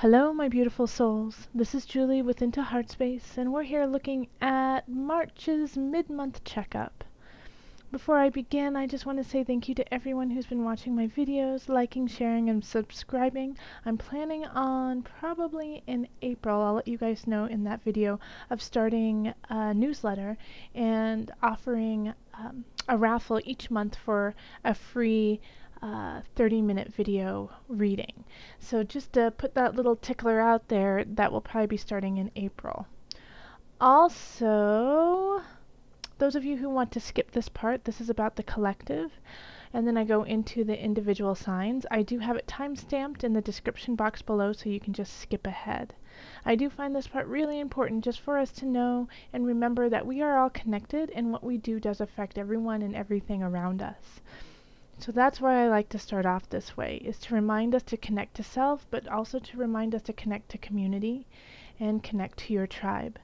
Hello, my beautiful souls. This is Julie with Heartspace, and we're here looking at March's mid-month checkup. Before I begin, I just want to say thank you to everyone who's been watching my videos, liking, sharing, and subscribing. I'm planning on probably in April, I'll let you guys know in that video, of starting a newsletter and offering a raffle each month for a free 30-minute video reading. So just to put that little tickler out there, that will probably be starting in April. Also, those of you who want to skip this part, this is about the collective, and then I go into the individual signs. I do have it time-stamped in the description box below, so you can just skip ahead. I do find this part really important just for us to know and remember that we are all connected, and what we do does affect everyone and everything around us. So that's why I like to start off this way, is to remind us to connect to self, but also to remind us to connect to community and connect to your tribe.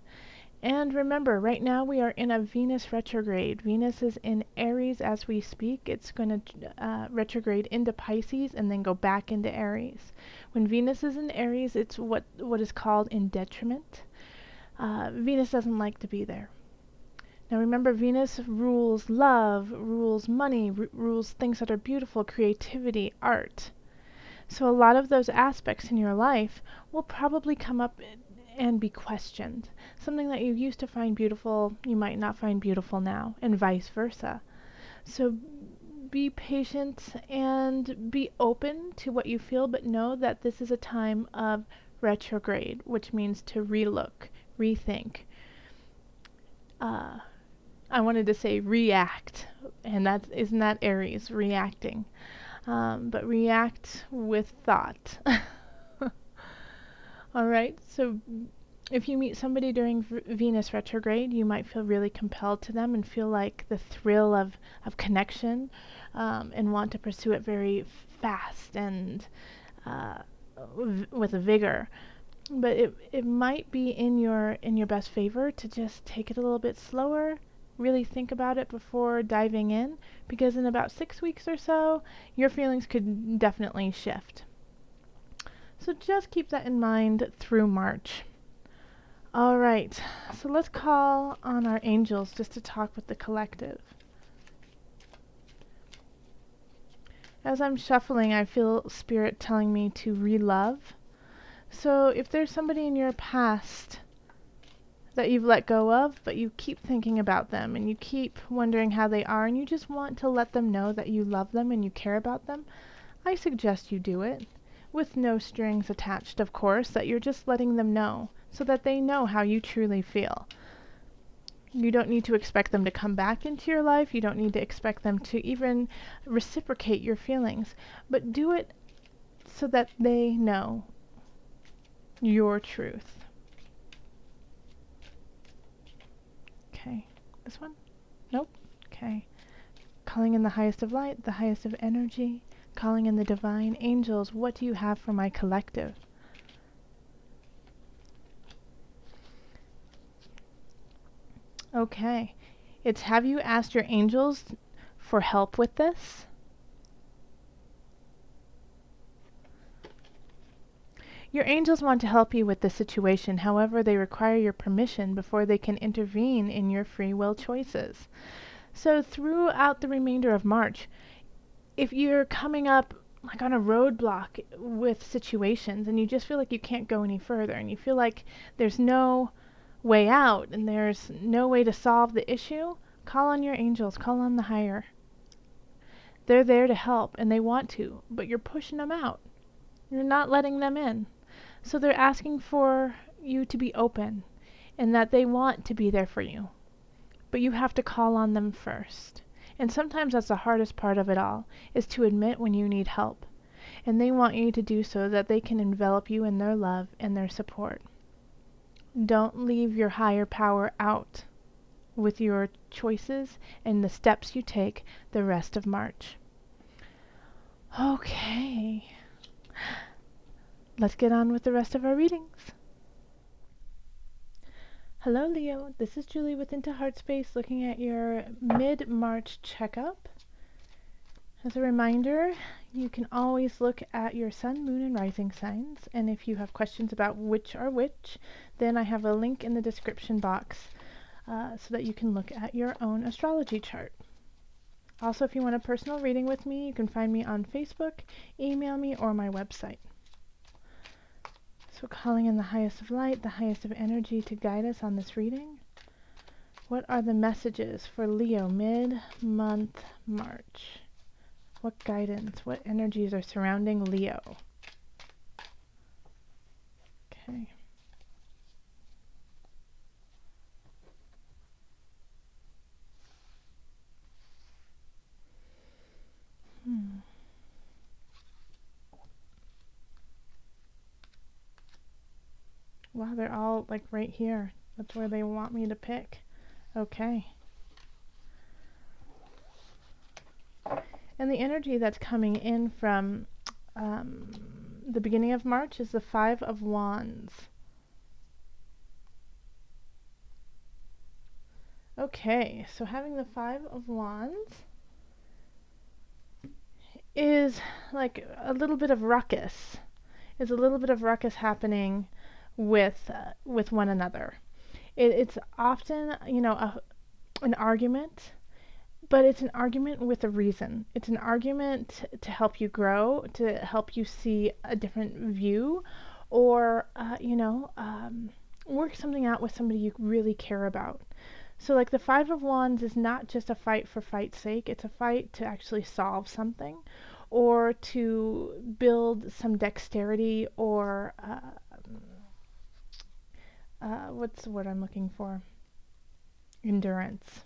And remember, right now we are in a Venus retrograde. Venus is in Aries as we speak. It's going to retrograde into Pisces and then go back into Aries. When Venus is in Aries, it's what is called in detriment. Venus doesn't like to be there. Now remember, Venus rules love, rules money, rules things that are beautiful, creativity, art. So a lot of those aspects in your life will probably come up and be questioned. Something that you used to find beautiful, you might not find beautiful now, and vice versa. So be patient and be open to what you feel, but know that this is a time of retrograde, which means to relook, rethink. I wanted to say react, and isn't that Aries, reacting? But react with thought. Alright, so if you meet somebody during Venus retrograde, you might feel really compelled to them and feel like the thrill of connection, and want to pursue it very fast and with vigor. But it might be in your best favor to just take it a little bit slower, really think about it before diving in, because in about 6 weeks or so, your feelings could definitely shift. So just keep that in mind through March. Alright, so let's call on our angels just to talk with the collective. As I'm shuffling, I feel Spirit telling me to re-love. So if there's somebody in your past that you've let go of, but you keep thinking about them and you keep wondering how they are, and you just want to let them know that you love them and you care about them, I suggest you do it. With no strings attached, of course, that you're just letting them know, so that they know how you truly feel. You don't need to expect them to come back into your life. You don't need to expect them to even reciprocate your feelings. But do it so that they know your truth. Okay, this one? Nope. Okay. Calling in the highest of light, the highest of energy, calling in the divine angels. What do you have for my collective? Okay. It's, have you asked your angels for help with this? Your angels want to help you with the situation. However, they require your permission before they can intervene in your free will choices. So throughout the remainder of March, if you're coming up like on a roadblock with situations and you just feel like you can't go any further and you feel like there's no way out and there's no way to solve the issue, call on your angels, call on the higher. They're there to help and they want to, but you're pushing them out. You're not letting them in. So they're asking for you to be open and that they want to be there for you. But you have to call on them first. And sometimes that's the hardest part of it all, is to admit when you need help. And they want you to do so that they can envelop you in their love and their support. Don't leave your higher power out with your choices and the steps you take the rest of March. Okay. Let's get on with the rest of our readings. Hello Leo, this is Julie with Heartspace looking at your mid-March checkup. As a reminder, You can always look at your sun, moon, and rising signs, and if you have questions about which are which, then I have a link in the description box so that you can look at your own astrology chart. Also, if you want a personal reading with me, you can find me on Facebook, email me, or my website. So calling in the highest of light, the highest of energy to guide us on this reading. What are the messages for Leo mid-month March? What guidance, what energies are surrounding Leo? Okay. Wow, they're all like right here. That's where they want me to pick. Okay. And the energy that's coming in from the beginning of March is the Five of Wands. Okay, so having the Five of Wands is like a little bit of ruckus. Is a little bit of ruckus happening with one another. It's often, you know, an argument, but it's an argument with a reason. It's an argument to help you grow, to help you see a different view, or work something out with somebody you really care about. So like the Five of Wands is not just a fight for fight's sake, it's a fight to actually solve something or to build some dexterity or what's the word I'm looking for? Endurance.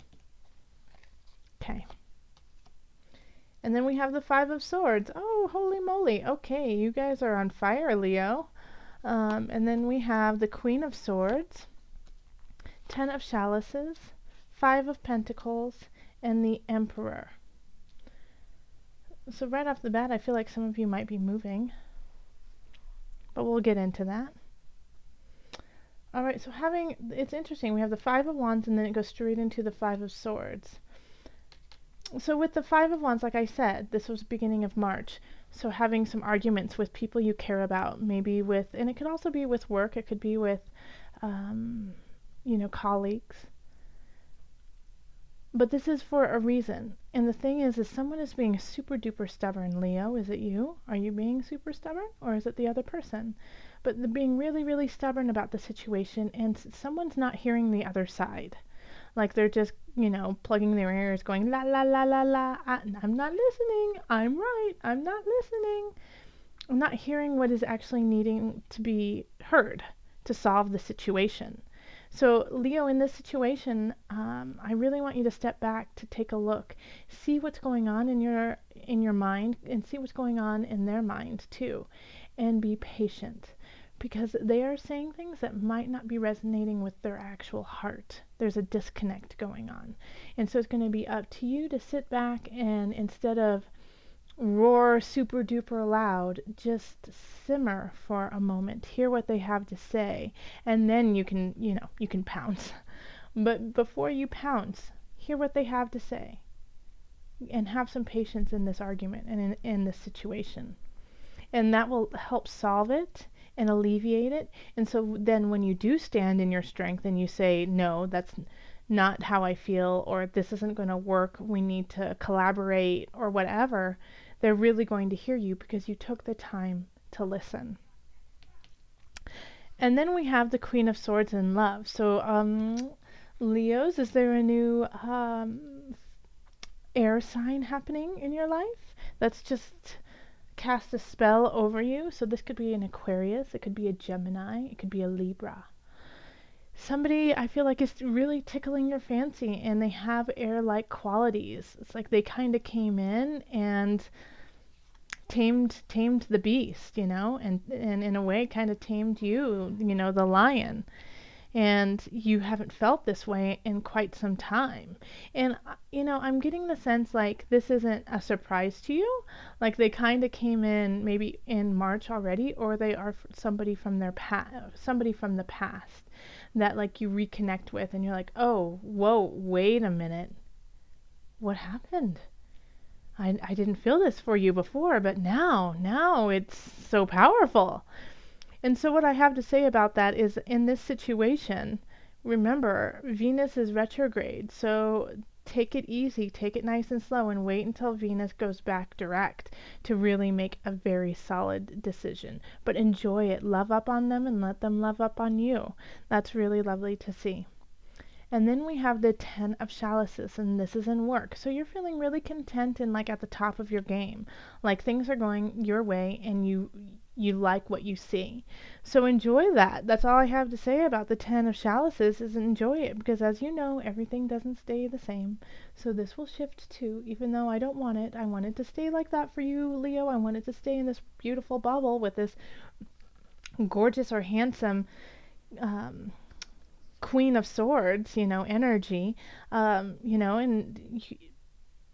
Okay. And then we have the Five of Swords. Oh, holy moly. Okay, you guys are on fire, Leo. And then we have the Queen of Swords, Ten of Chalices, Five of Pentacles, and the Emperor. So right off the bat, I feel like some of you might be moving, but we'll get into that. All right, so it's interesting. We have the Five of Wands, and then it goes straight into the Five of Swords. So with the Five of Wands, like I said, this was the beginning of March. So having some arguments with people you care about, maybe with, and it could also be with work. It could be with, colleagues. But this is for a reason. And the thing is someone is being super duper stubborn. Leo, is it you? Are you being super stubborn? Or is it the other person? But they're being really, really stubborn about the situation, and someone's not hearing the other side. Like they're just, plugging their ears going, la, la, la, la, la. I'm not listening. I'm right. I'm not listening. I'm not hearing what is actually needing to be heard to solve the situation. So Leo, in this situation, I really want you to step back to take a look, see what's going on in your mind, and see what's going on in their mind too, and be patient, because they are saying things that might not be resonating with their actual heart. There's a disconnect going on, and so it's going to be up to you to sit back and, instead of roar super duper loud, just simmer for a moment, hear what they have to say, and then you can pounce. But before you pounce, hear what they have to say and have some patience in this argument and in this situation, and that will help solve it and alleviate it. And so then when you do stand in your strength and you say, no, that's not how I feel, or this isn't going to work, we need to collaborate, or whatever, they're really going to hear you because you took the time to listen. And then we have the Queen of Swords in love. So Leos, is there a new air sign happening in your life that's just cast a spell over you? So this could be an Aquarius, it could be a Gemini, it could be a Libra. Somebody, I feel like, is really tickling your fancy, and they have air-like qualities. It's like they kind of came in and tamed the beast, and in a way kind of tamed you, the lion. And you haven't felt this way in quite some time. And, I'm getting the sense like this isn't a surprise to you. Like they kind of came in maybe in March already, or they are somebody from the past that like you reconnect with, and you're like, oh, whoa, wait a minute. What happened? I didn't feel this for you before, but now it's so powerful. And so what I have to say about that is, in this situation, remember, Venus is retrograde, so take it easy, take it nice and slow, and wait until Venus goes back direct to really make a very solid decision. But enjoy it, love up on them, and let them love up on you. That's really lovely to see. And then we have the Ten of Chalices, and this is in work. So you're feeling really content and like at the top of your game. Like things are going your way and you like what you see. So enjoy that. That's all I have to say about the Ten of Chalices, is enjoy it, because as you know, everything doesn't stay the same. So this will shift too, even though I don't want it. I want it to stay like that for you, Leo. I want it to stay in this beautiful bubble with this gorgeous or handsome Queen of Swords, energy, and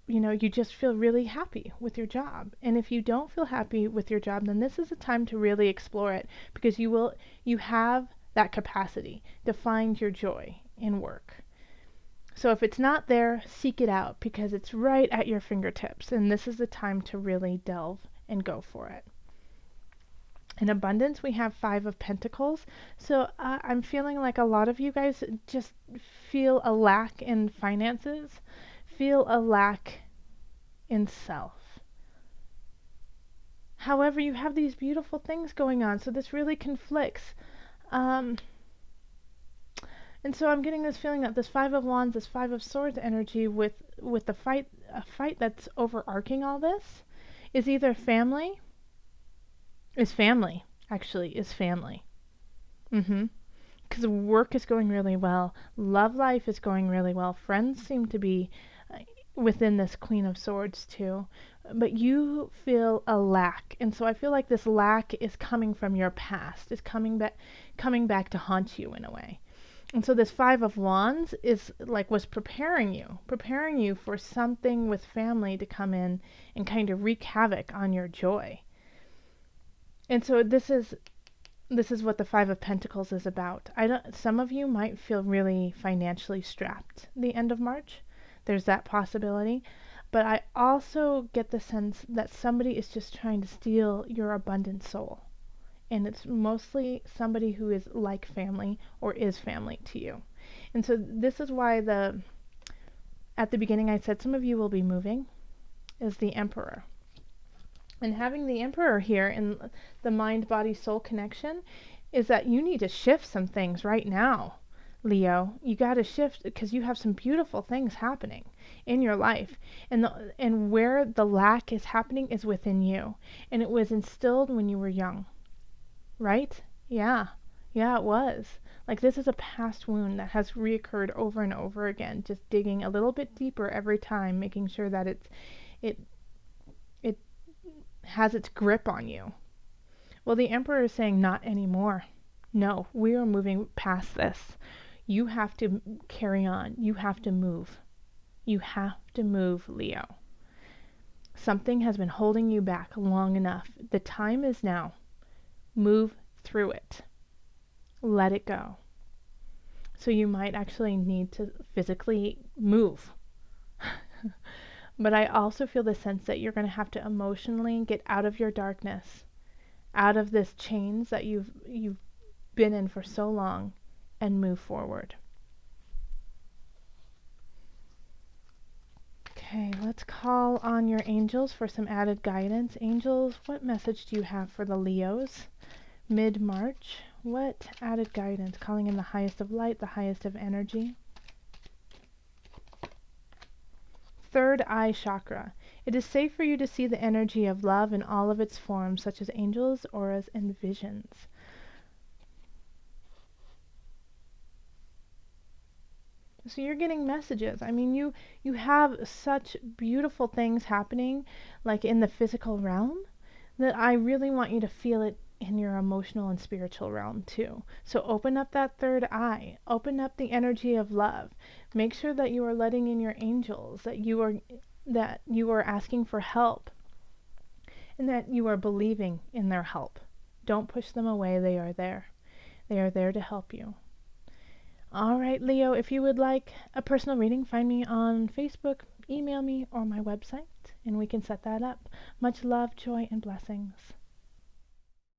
you just feel really happy with your job. And if you don't feel happy with your job, then this is a time to really explore it, because you have that capacity to find your joy in work. So if it's not there, seek it out, because it's right at your fingertips, and this is the time to really delve and go for it. In abundance, we have Five of Pentacles. So I'm feeling like a lot of you guys just feel a lack in finances, feel a lack in self. However, you have these beautiful things going on, so this really conflicts. And so I'm getting this feeling that this Five of Wands, this Five of Swords energy with the fight that's overarching all this is either family. Is family, actually, is family. Because work is going really well. Love life is going really well. Friends seem to be within this Queen of Swords too. But you feel a lack. And so I feel like this lack is coming from your past. Is coming back to haunt you in a way. And so this Five of Wands is like was preparing you for something with family to come in and kind of wreak havoc on your joy. And so this is what the Five of Pentacles is about. Some of you might feel really financially strapped the end of March. There's that possibility. But I also get the sense that somebody is just trying to steal your abundant soul. And it's mostly somebody who is like family or is family to you. And so this is why at the beginning I said some of you will be moving, is the Emperor. And having the Emperor here in the mind-body-soul connection is that you need to shift some things right now, Leo. You got to shift, because you have some beautiful things happening in your life. And where the lack is happening is within you. And it was instilled when you were young, right? Yeah, it was. Like, this is a past wound that has reoccurred over and over again, just digging a little bit deeper every time, making sure that it has its grip on you. Well, the Emperor is saying not anymore. No, we are moving past this. You have to carry on. You have to move. You have to move, Leo. Something has been holding you back long enough. The time is now. Move through it. Let it go. So you might actually need to physically move. But I also feel the sense that you're going to have to emotionally get out of your darkness, out of this chains that you've been in for so long, and move forward. Okay, let's call on your angels for some added guidance. Angels, what message do you have for the Leos? Mid-March, what added guidance? Calling in the highest of light, the highest of energy. Third eye chakra. It is safe for you to see the energy of love in all of its forms, such as angels, auras, and visions. So you're getting messages. I mean, you have such beautiful things happening, like in the physical realm, that I really want you to feel it in your emotional and spiritual realm too. So open up that third eye. Open up the energy of love. Make sure that you are letting in your angels, that you are asking for help, and that you are believing in their help. Don't push them away. They are there. They are there to help you. All right, Leo, if you would like a personal reading, find me on Facebook, email me, or my website, and we can set that up. Much love, joy, and blessings.